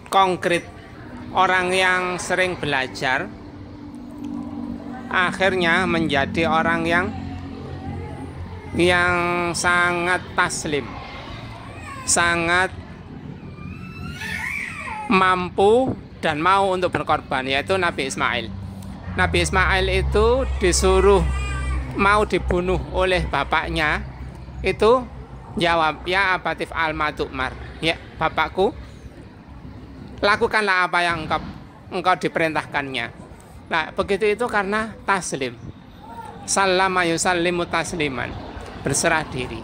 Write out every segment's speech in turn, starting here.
Konkret, orang yang sering belajar akhirnya menjadi orang yang sangat taslim, sangat mampu dan mau untuk berkorban, yaitu Nabi Ismail. Nabi Ismail itu disuruh mau dibunuh oleh bapaknya, itu jawab, ya abatif alma tu'mar, ya bapakku, lakukanlah apa yang engkau diperintahkannya. Nah, begitu itu karena taslim. Sallama yusallimu tasliman, berserah diri.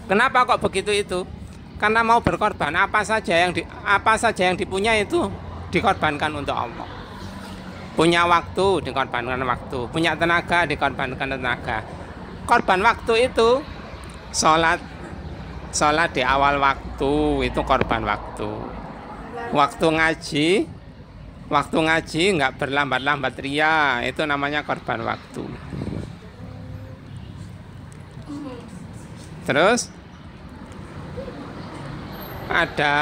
Kenapa kok begitu itu? Karena mau berkorban, apa saja yang dipunya itu dikorbankan untuk Allah. Punya waktu dikorbankan waktu, punya tenaga dikorbankan tenaga. Korban waktu itu sholat di awal waktu, itu korban waktu. Waktu ngaji nggak berlambat-lambat ria, itu namanya korban waktu. Terus ada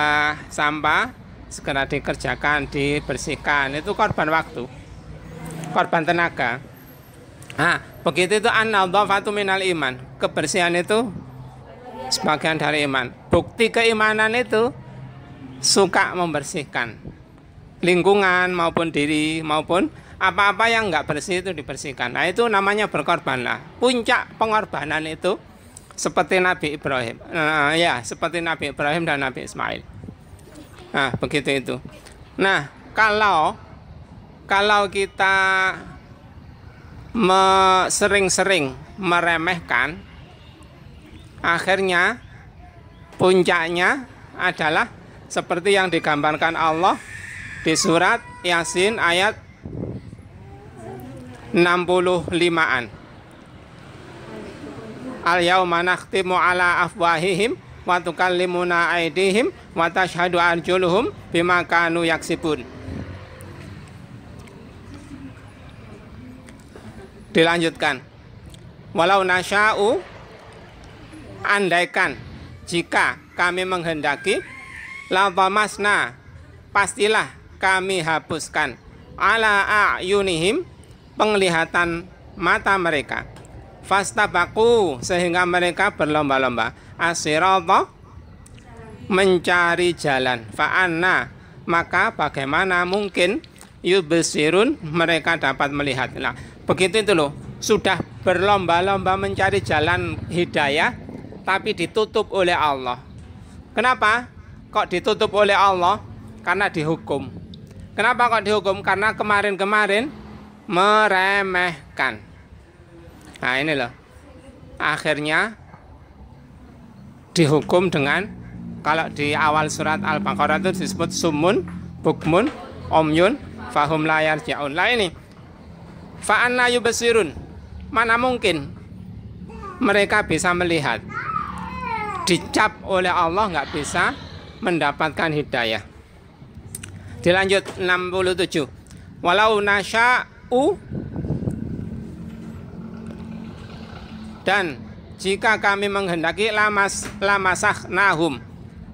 sampah, segera dikerjakan, dibersihkan, itu korban waktu, korban tenaga. Nah, begitu itu an-nadhafatu minal iman, kebersihan itu sebagian dari iman. Bukti keimanan itu suka membersihkan lingkungan maupun diri, maupun apa-apa yang nggak bersih itu dibersihkan. Nah, itu namanya berkorban lah. Puncak pengorbanan itu seperti Nabi Ibrahim, seperti Nabi Ibrahim dan Nabi Ismail. Nah, begitu itu. Nah, kalau kita sering-sering meremehkan, akhirnya puncaknya adalah seperti yang digambarkan Allah di surat Yasin ayat 65-an. Al-yauma nakhtimu ala afwahihim wa tukallimuna aydihim wa tashhadu arjuluhum bima kanu yaksibun. Dilanjutkan. Walau nasya'u, andaikan, jika kami menghendaki, la dhamasna, pastilah kami hapuskan, ala a'yunihim, penglihatan mata mereka, fastabaku, sehingga mereka berlomba-lomba, asirata, mencari jalan, fa'anna, maka bagaimana mungkin yubsirun, mereka dapat melihat. Nah, begitu itu loh, sudah berlomba-lomba mencari jalan hidayah, tapi ditutup oleh Allah. Kenapa kok ditutup oleh Allah? Karena dihukum. Kenapa kok dihukum? Karena kemarin-kemarin meremehkan. Nah, ini loh, akhirnya dihukum dengan, kalau di awal surat Al-Baqarah itu disebut sumun, bukmun, omyun, fahum layar ja'un. Lah ini, fa'anna yubsirun, mana mungkin mereka bisa melihat. Dicap oleh Allah nggak bisa mendapatkan hidayah. Dilanjut 67. Walau nasya'u, dan jika kami menghendaki, lamasakhnahum,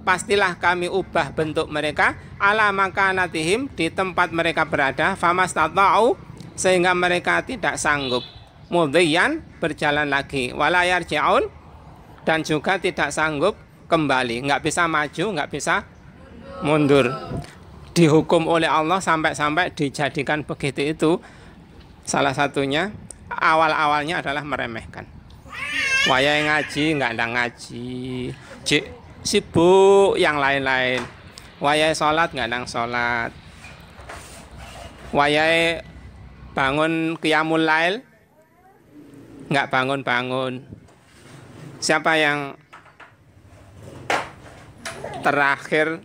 pastilah kami ubah bentuk mereka, ala makanatihim, di tempat mereka berada, famastata'u, sehingga mereka tidak sanggup, mudhiyan, berjalan lagi, wala yarji'un, dan juga tidak sanggup kembali, nggak bisa maju, nggak bisa mundur. Dihukum oleh Allah sampai-sampai dijadikan begitu itu. Salah satunya, awal-awalnya adalah meremehkan. Wayai ngaji, nggak ada ngaji, sibuk yang lain-lain. Wayai sholat, nggak ada sholat. Wayai bangun qiyamul lail, nggak bangun-bangun. Siapa yang terakhir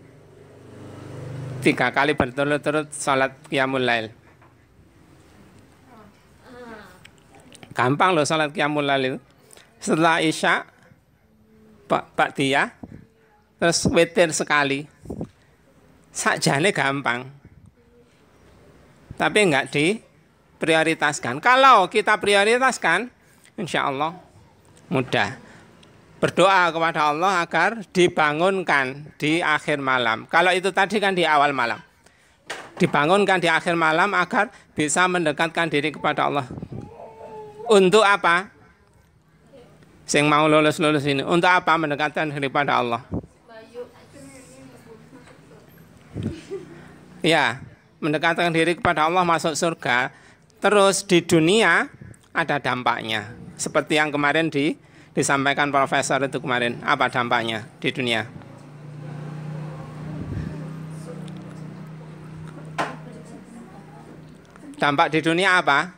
3 kali berturut-turut sholat qiyamul lail? Gampang loh sholat qiyamul lail itu. Setelah isya, ba'diyah, terus witir sekali. Sakjane gampang, tapi enggak diprioritaskan. Kalau kita prioritaskan, insya Allah mudah. berdoa kepada Allah agar dibangunkan di akhir malam. Kalau itu tadi kan di awal malam. Dibangunkan di akhir malam agar bisa mendekatkan diri kepada Allah. Untuk apa? Sing mau lulus ini. Untuk apa mendekatkan diri kepada Allah? Ya, mendekatkan diri kepada Allah masuk surga. Terus di dunia ada dampaknya. Seperti yang kemarin disampaikan profesor itu kemarin. Apa dampaknya di dunia? Dampak di dunia apa?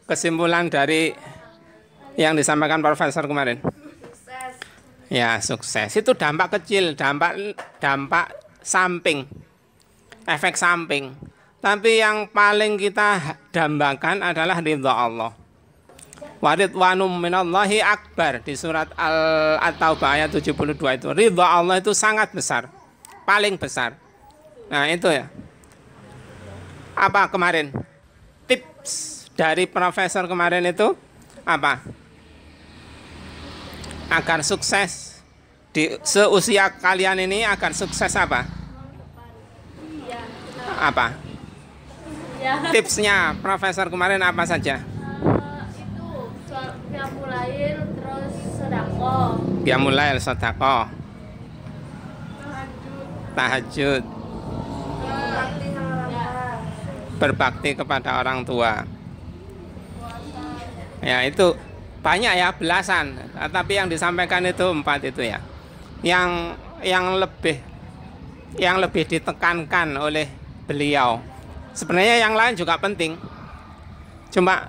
Kesimpulan dari yang disampaikan profesor kemarin. Sukses. Ya, sukses. Itu dampak kecil, dampak samping. Efek samping. Tapi yang paling kita dambakan adalah ridha Allah. Wa ridwanum minallahi akbar di surat At-Taubah ayat 72 itu. Ridha Allah itu sangat besar. Paling besar. Nah, itu ya. Apa kemarin? Tips dari profesor kemarin itu apa? Agar sukses di seusia kalian ini, agar sukses apa? Apa? Tipsnya profesor kemarin apa saja? Itu qiyamul lail, terus sedekah. Qiyamul lail, sedekah. Tahajud. Berbakti kepada orang tua. Ya, itu banyak ya, belasan. Tapi yang disampaikan itu 4 itu ya. Yang lebih ditekankan oleh beliau. Sebenarnya yang lain juga penting. Cuma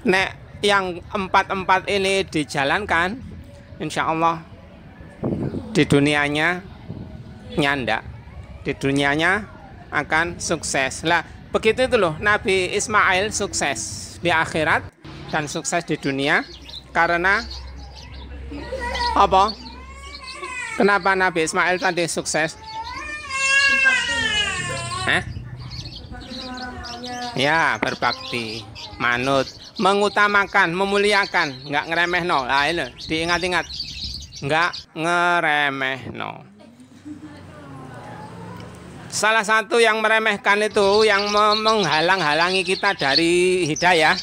nek yang 4 ini dijalankan, insya Allah di dunianya nyanda, di dunianya akan sukses. Lah, begitu itu loh, Nabi Ismail sukses di akhirat dan sukses di dunia. Karena apa? Kenapa Nabi Ismail tadi sukses? Ya, berbakti, manut, mengutamakan, memuliakan, nggak ngeremehno. Nah, ini diingat-ingat, nggak ngeremehno. Salah satu yang meremehkan itu, yang menghalang-halangi kita dari hidayah,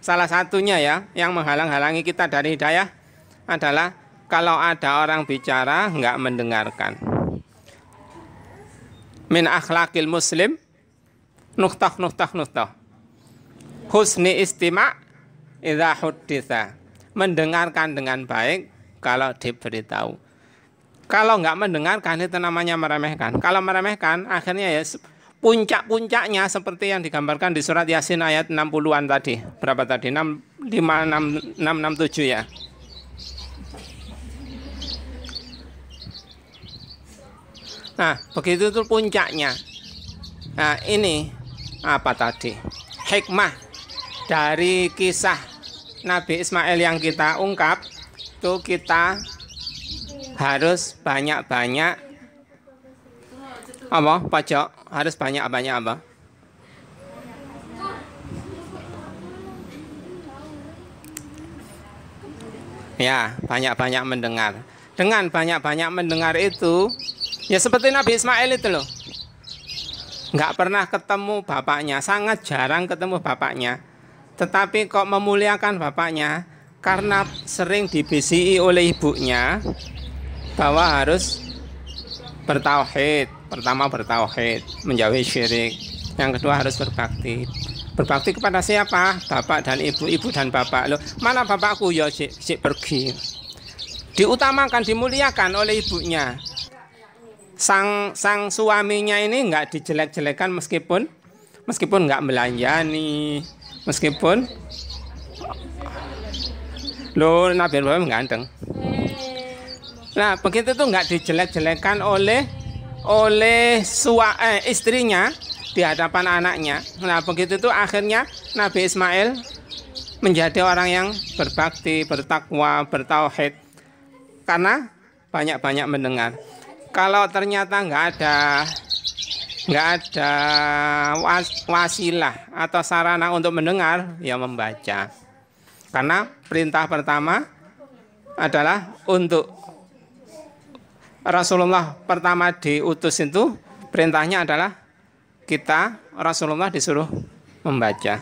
salah satunya ya, yang menghalang-halangi kita dari hidayah adalah kalau ada orang bicara nggak mendengarkan. Min akhlaqil muslim nuktah. Husni istima' idza hudditsa. Mendengarkan dengan baik kalau diberitahu. Kalau nggak mendengarkan itu namanya meremehkan. Kalau meremehkan akhirnya ya puncak-puncaknya seperti yang digambarkan di surat Yasin ayat 60-an tadi. Berapa tadi? 667 ya. Nah, begitu itu puncaknya. Nah, ini apa tadi? Hikmah dari kisah Nabi Ismail yang kita ungkap, itu kita harus banyak-banyak apa? Pojok, harus banyak-banyak apa? Ya, banyak-banyak mendengar. Dengan banyak-banyak mendengar itu, ya seperti Nabi Ismail itu loh. Nggak pernah ketemu bapaknya, sangat jarang ketemu bapaknya. Tetapi kok memuliakan bapaknya karena sering dibisiki oleh ibunya bahwa harus bertauhid. Pertama bertauhid, menjauhi syirik. Yang kedua harus berbakti. Berbakti kepada siapa? Bapak dan ibu, ibu dan bapak. Loh, mana bapakku? Ya si pergi. Diutamakan, dimuliakan oleh ibunya. Sang suaminya ini nggak dijelek-jelekan meskipun nggak melanjani, meskipun lo Nabi Ibrahim ganteng. Nah, begitu tuh nggak dijelek-jelekan oleh istrinya di hadapan anaknya. Nah, begitu tuh akhirnya Nabi Ismail menjadi orang yang berbakti, bertakwa, bertauhid karena banyak-banyak mendengar. Kalau ternyata nggak ada wasilah atau sarana untuk mendengar, ya membaca. Karena perintah pertama adalah untuk Rasulullah pertama diutus itu perintahnya adalah kita Rasulullah disuruh membaca.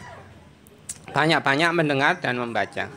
Banyak-banyak mendengar dan membaca.